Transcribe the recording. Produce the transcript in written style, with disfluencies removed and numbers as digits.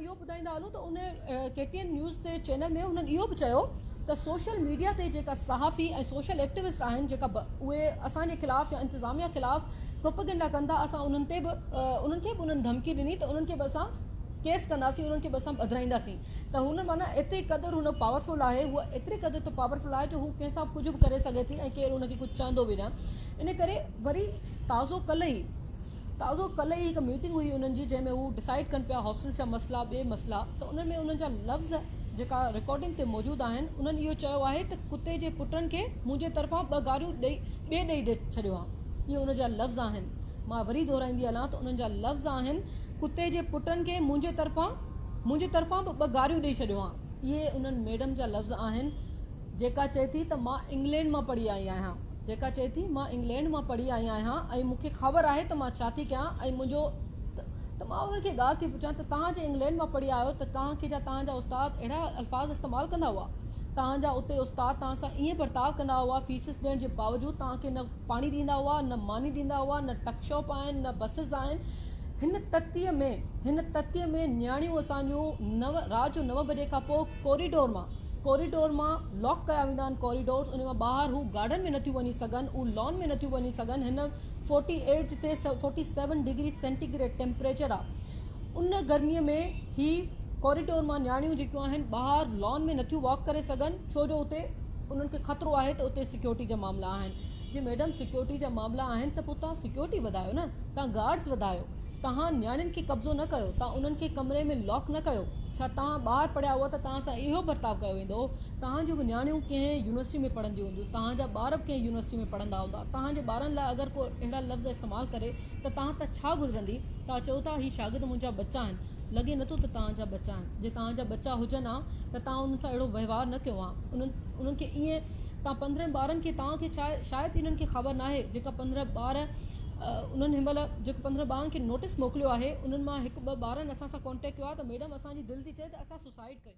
इहो ॿुधाईंदा हलूं त उन KTN न्यूज़ ते चैनल में उन्हनि इहो बि चयो त सोशल मीडिया ते जेका सहाफ़ी ऐं सोशल एक्टिविस्ट आहिनि जेका उहे असांजे ख़िलाफ़ु या इंतिज़ामिया ख़िलाफ़ु प्रोपेगेंडा कंदा, असां उन्हनि ते बि उन्हनि खे बि उन्हनि धमकी ॾिनी त उन्हनि खे बि असां केस कंदासीं, उन्हनि खे बि असां ॿधाईंदासीं। त हुन माना एतिरी क़दुरु हुन पावरफुल आहे, उहा एतिरी क़दुरु त पावरफुल आहे जो हू कंहिंसां कुझु बि करे सघे थी ऐं केरु हुनखे कुझु चवंदो बि न। इन करे वरी ताज़ो कल्ह ई हिकु मीटिंग हुई उन्हनि जी, जंहिंमें हू डिसाइड कनि पिया हॉस्टल जा मसइला, ॿिए मसइला। त उन्हनि में उन्हनि जा लफ़्ज़ जेका रिकॉर्डिंग ते मौजूदु आहिनि, उन्हनि इहो चयो आहे त कुते जे पुटनि खे मुंहिंजे तरफ़ां 2 गारियूं ॾेई छॾियो आहे। इहे उन जा लफ़्ज़ आहिनि। मां वरी दोहराईंदी हलां त उन्हनि जा लफ़्ज़ आहिनि, कुते जे पुटनि खे मुंहिंजे तरफ़ां बि 2 गारियूं ॾेई छॾियो आहे। इहे उन्हनि मैडम जा लफ़्ज़ आहिनि, जेका चए थी त मां इंग्लैंड मां पढ़ी आई आहियां, ऐं मूंखे ख़बर आहे त मां छा थी कयां। ऐं मुंहिंजो त मां उन्हनि खे ॻाल्हि थी पुछां त तव्हां जे इंग्लैंड मां पढ़ी आयो त तव्हांजा उस्ताद अहिड़ा अल्फाज़ इस्तेमालु कंदा हुआ? तव्हांजा उते उस्ताद तव्हां सां ईअं बर्ताव कंदा हुआ फीसिस ॾियण जे बावजूदु? तव्हांखे न पाणी ॾींदा हुआ, न मानी ॾींदा हुआ, न टकशॉप आहिनि, न बसिस आहिनि? हिन ततीअ में न्याणियूं असांजूं राति जो 9 बजे खां पोइ कॉरिडोर मां लॉक कया वेंदा आहिनि कॉरिडोर्स। उन मां ॿाहिरि हू गार्डन में नथियूं वञी सघनि, हू लॉन में नथियूं वञी सघनि। हिन 48 जिते 47 डिग्री सेंटीग्रेड टेम्परेचर आहे, उन गर्मीअ में ही कॉरिडोर मां न्याणियूं जेकियूं आहिनि ॿाहिरि लॉन में नथियूं वॉक करे सघनि, छो जो उते उन्हनि खे ख़तरो आहे त उते सिक्योरिटी जा मामला आहिनि। जी मैडम, सिक्योरिटी जा मामला आहिनि त पोइ तव्हां सिक्योरिटी वधायो न, तव्हां गार्ड्स वधायो। तव्हां न्याणियुनि खे कब्ज़ो न कयो, तव्हां उन्हनि खे कमरे में लॉक न कयो। छा तव्हां ॿाहिरि पढ़िया हुआ त तव्हां सां इहो बर्ताव कयो वेंदो? तव्हांजूं बि न्याणियूं कंहिं यूनिवर्सिटी में पढ़ंदियूं हूंदियूं, तव्हांजा ॿार बि कंहिं यूनिवर्सिटी में पढ़ंदा हूंदा। तव्हांजे ॿारनि लाइ अगरि को अहिड़ा लफ़्ज़ इस्तेमालु करे त तव्हां त छा गुज़रंदी? तव्हां चओ था ही शागिर्द मुंहिंजा बच्चा आहिनि, लॻे नथो त तव्हांजा बच्चा आहिनि। जे तव्हांजा बच्चा हुजनि हा त तव्हां उन्हनि सां अहिड़ो वहिंवार न कयो आहे। उन्हनि खे ईअं तव्हां 15 ॿारनि खे, तव्हांखे शायदि इन्हनि खे ख़बर न आहे, जेका 15 ॿार उन्हनि हिनमहिल जेको 15 ॿारनि खे नोटिस मोकिलियो आहे, उन्हनि मां 1-2 ॿारनि असां सां कॉन्टेक्ट कयो आहे त मैडम असांजी दिलि थी चए त असां सुसाइड कयूं।